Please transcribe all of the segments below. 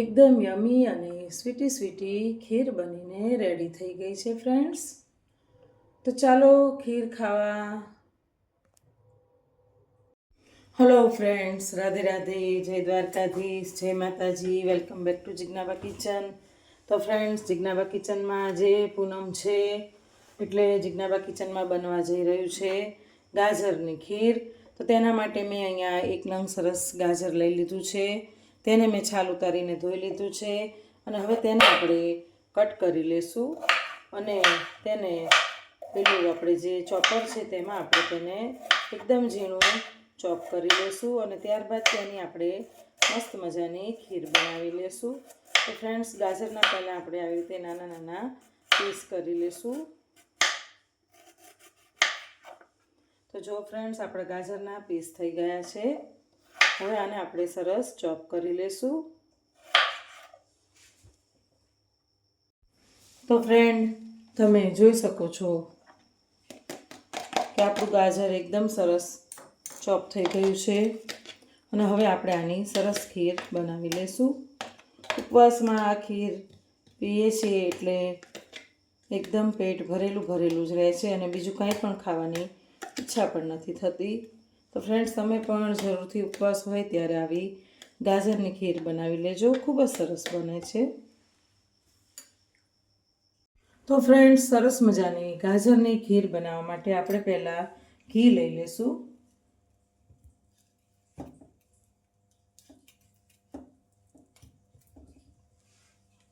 એકદમ યમી અને sweetie sweetie ખીર બનીને રેડી થઈ ગઈ છે ફ્રેન્ડ્સ. તો ચાલો ખીર ખાવા. હલો ફ્રેન્ડ્સ, રાધે રાધે, જય દ્વારકાધીશ, જય માતાજી. Welcome back to Jignaba kitchen. તો ફ્રેન્ડ્સ, જિજ્ઞાબા કિચનમાં આજે પૂનમ છે એટલે જિજ્ઞાબા કિચનમાં બનવા જઈ રહ્યું છે ગાજરની ખીર. તો તેના માટે મેં અહીંયા એક નંગ સરસ ગાજર લઈ લીધું છે. તેને મેં છાલ ઉતારીને ધોઈ લીધું છે અને હવે તેને આપણે કટ કરી લેશું અને તેને પેલું આપણે જે ચોપર છે તેમાં આપણે તેને એકદમ ઝીણું ચોપ કરી લેશું અને ત્યારબાદ તેની આપણે મસ્ત મજાની ખીર બનાવી લેશું. તો ફ્રેન્ડ્સ, ગાજરના પહેલાં આપણે આવી રીતે નાના નાના પીસ કરી લેશું. તો જો ફ્રેન્ડ્સ, આપણા ગાજરના પીસ થઈ ગયા છે. હવે આને આપણે સરસ ચોપ કરી લેશું. તો ફ્રેન્ડ, તમે જોઈ શકો છો કે આપણું ગાજર એકદમ સરસ ચોપ થઈ ગયું છે અને હવે આપણે આની સરસ ખીર બનાવી લેશું. ઉપવાસમાં આ ખીર પીએ છીએ એટલે એકદમ પેટ ભરેલું ભરેલું જ રહે છે અને બીજું કંઈ પણ ખાવાની ઈચ્છા પણ નથી થતી. તો ફ્રેન્ડ્સ, તમે પણ જરૂરથી ઉપવાસ હોય ત્યારે આવી ગાજરની ખીર બનાવી લેજો. ખૂબ જ સરસ બને છે. તો ફ્રેન્ડ્સ, સરસ મજાની ગાજરની ખીર બનાવવા માટે આપણે પહેલાં ઘી લઈ લેશું.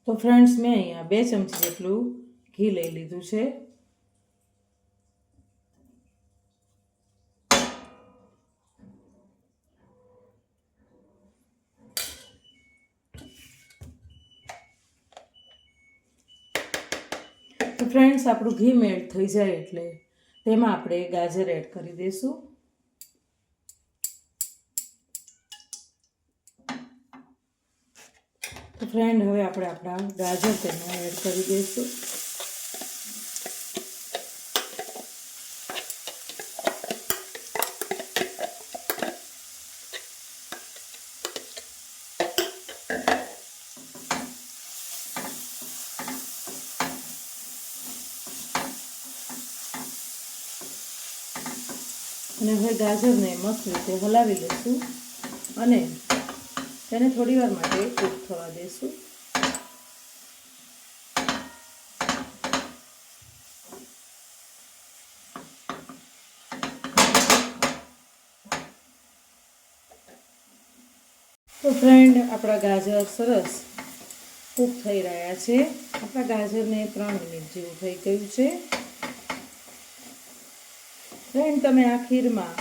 તો ફ્રેન્ડ્સ, મેં અહીંયા 2 ચમચી જેટલું ઘી લઈ લીધું છે. તો ફ્રેન્ડ્સ, આપણું ઘી મેલ્ટ થઈ જાય એટલે તેમાં આપણે ગાજર એડ કરી દઈશું. તો ફ્રેન્ડ, હવે આપણે આપણા ગાજર તેમાં એડ કરી દઈશું. અને હવે ગાજરને મસ્ત રીતે હલાવી લઈશું અને તેને થોડી વાર માટે કૂક થવા દઈશું. તો ફ્રેન્ડ, આપણા ગાજર સરસ કૂક થઈ રહ્યા છે. આપણા ગાજરને 3 મિનિટ જેવું થઈ ગયું છે. ફ્રેન્ડ, તમે આ ખીરમાં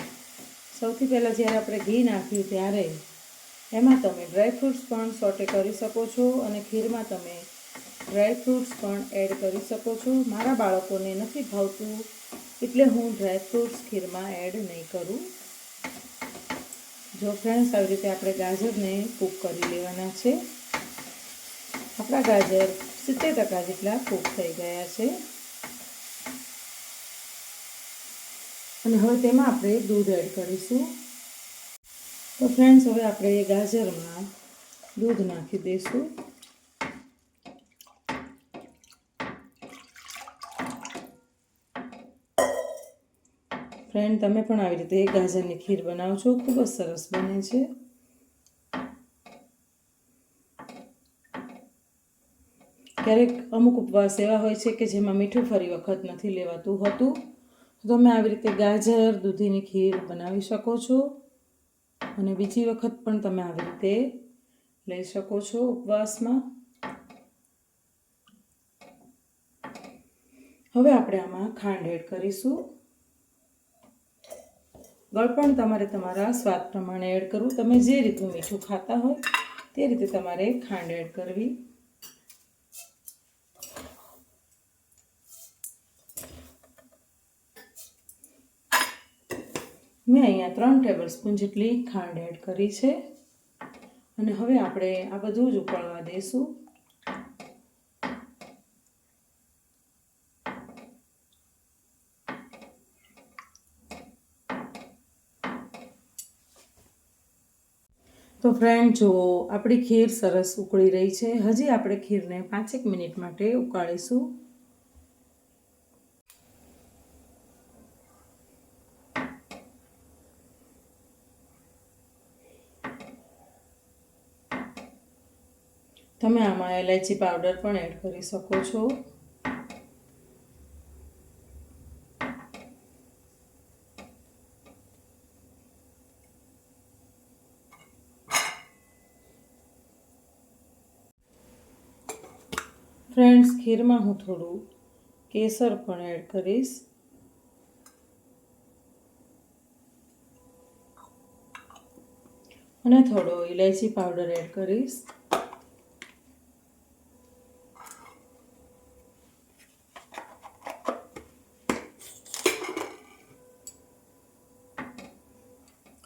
સૌથી પહેલાં જ્યારે આપણે ઘી નાખ્યું ત્યારે એમાં તમે ડ્રાયફ્રૂટ્સ પણ સોટે કરી શકો છો અને ખીરમાં તમે ડ્રાયફ્રૂટ્સ પણ એડ કરી શકો છો. મારા બાળકોને નથી ભાવતું એટલે હું ડ્રાયફ્રૂટ્સ ખીરમાં એડ નહીં કરું. જો ફ્રેન્ડ્સ, આવી રીતે આપણે ગાજરને કૂક કરી લેવાના છે. આપણા ગાજર 70% જેટલા કૂક થઈ ગયા છે અને હવે તેમાં આપણે દૂધ એડ કરીશું. તો ફ્રેન્ડ્સ, હવે આપણે ગાજરમાં દૂધ નાખી દઈશું. ફ્રેન્ડ, તમે પણ આવી રીતે ગાજરની ખીર બનાવજો. ખૂબ જ સરસ બને છે. ક્યારેક અમુક ઉપવાસ એવા હોય છે કે જેમાં મીઠું ફરી વખત નથી લેવાતું હોતું. તો તમે આવી રીતે ગાજર દૂધીની ખીર બનાવી શકો છો અને બીજી વખત પણ તમે આવી રીતે લઈ શકો છો ઉપવાસમાં. હવે આપણે આમાં ખાંડ એડ કરીશું. ગળપણ તમારે તમારા સ્વાદ પ્રમાણે એડ કરવું. તમે જે રીતનું મીઠું ખાતા હોય તે રીતે તમારે ખાંડ એડ કરવી. મેં અહીંયા 3 ટેબલસ્પૂન જેટલી ખાંડ એડ કરી છે અને હવે આપણે આ બધું જ ઉકળવા દઈશું. તો ફ્રેન્ડ જુઓ, આપણી ખીર સરસ ઉકળી રહી છે. હજી આપણે ખીરને 5 મિનિટ માટે ઉકાળીશું. તમે આમાં ઇલાયચી પાવડર પણ એડ કરી શકો છો. ફ્રેન્ડ્સ, ખીરમાં હું થોડું કેસર પણ એડ કરીશ. અને થોડો ઇલાયચી પાવડર એડ કરીશ.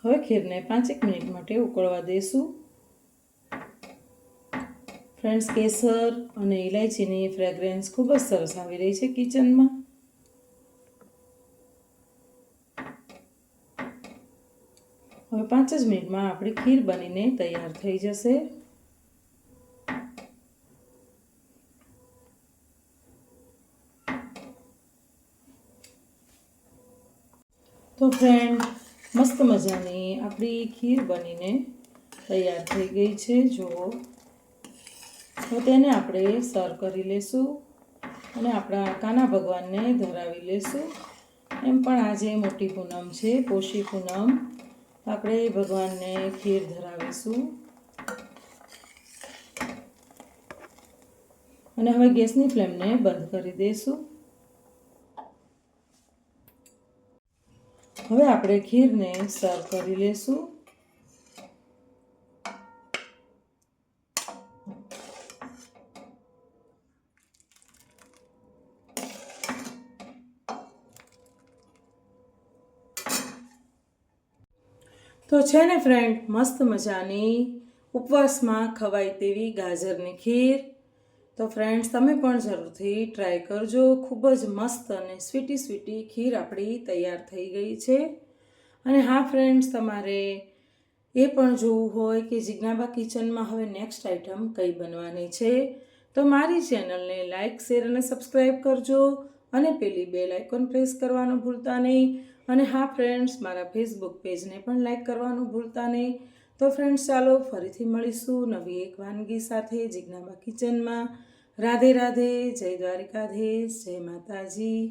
હવે ખીરને 5 મિનિટ માટે ઉકળવા દઈશું. ફ્રેન્ડ્સ, કેસર અને ઇલાયચીની ફ્રેગ્રન્સ ખૂબ જ સરસ આવી રહી છે કિચનમાં. હવે 5 જ મિનિટમાં આપણી ખીર બનીને તૈયાર થઈ જશે. તો ફ્રેન્ડ, મસ્ત મજાની આપણી ખીર બનીને તૈયાર થઈ ગઈ છે. જુઓ, તો તેને આપણે સર્વ કરી લેશું અને આપણા કાના ભગવાનને ધરાવી લેશું. એમ પણ આજે મોટી પૂનમ છે, પોષી પૂનમ. આપણે ભગવાનને ખીર ધરાવીશું. અને હવે ગેસની ફ્લેમને બંધ કરી દઈશું. હવે આપણે ખીરને સર્વ કરી લેશું. તો છે ને ફ્રેન્ડ, મસ્ત મજાની ઉપવાસમાં ખવાય તેવી ગાજરની ખીર. તો ફ્રેન્ડ્સ, તમે પણ જરૂરથી ટ્રાય કરજો. ખૂબ જ મસ્ત અને સ્વીટી ખીર આપણી તૈયાર થઈ ગઈ છે. અને હા ફ્રેન્ડ્સ, તમારે એ પણ જોવું હોય કે જિજ્ઞાબા કિચનમાં હવે નેક્સ્ટ આઈટમ કઈ બનવાની છે, તો મારી ચેનલને લાઇક, શેર અને સબસ્ક્રાઈબ કરજો. અને પેલી બેલ આઇકોન પ્રેસ કરવાનું ભૂલતા નહીં. અને હા ફ્રેન્ડ્સ, મારા ફેસબુક પેજને પણ લાઇક કરવાનું ભૂલતા નહીં. તો ફ્રેન્ડ્સ, ચાલો ફરીથી મળીશું નવી એક વાનગી સાથે જિજ્ઞાબા કિચનમાં. રાધે રાધે, જય દ્વારિકાધીશ, જય માતાજી.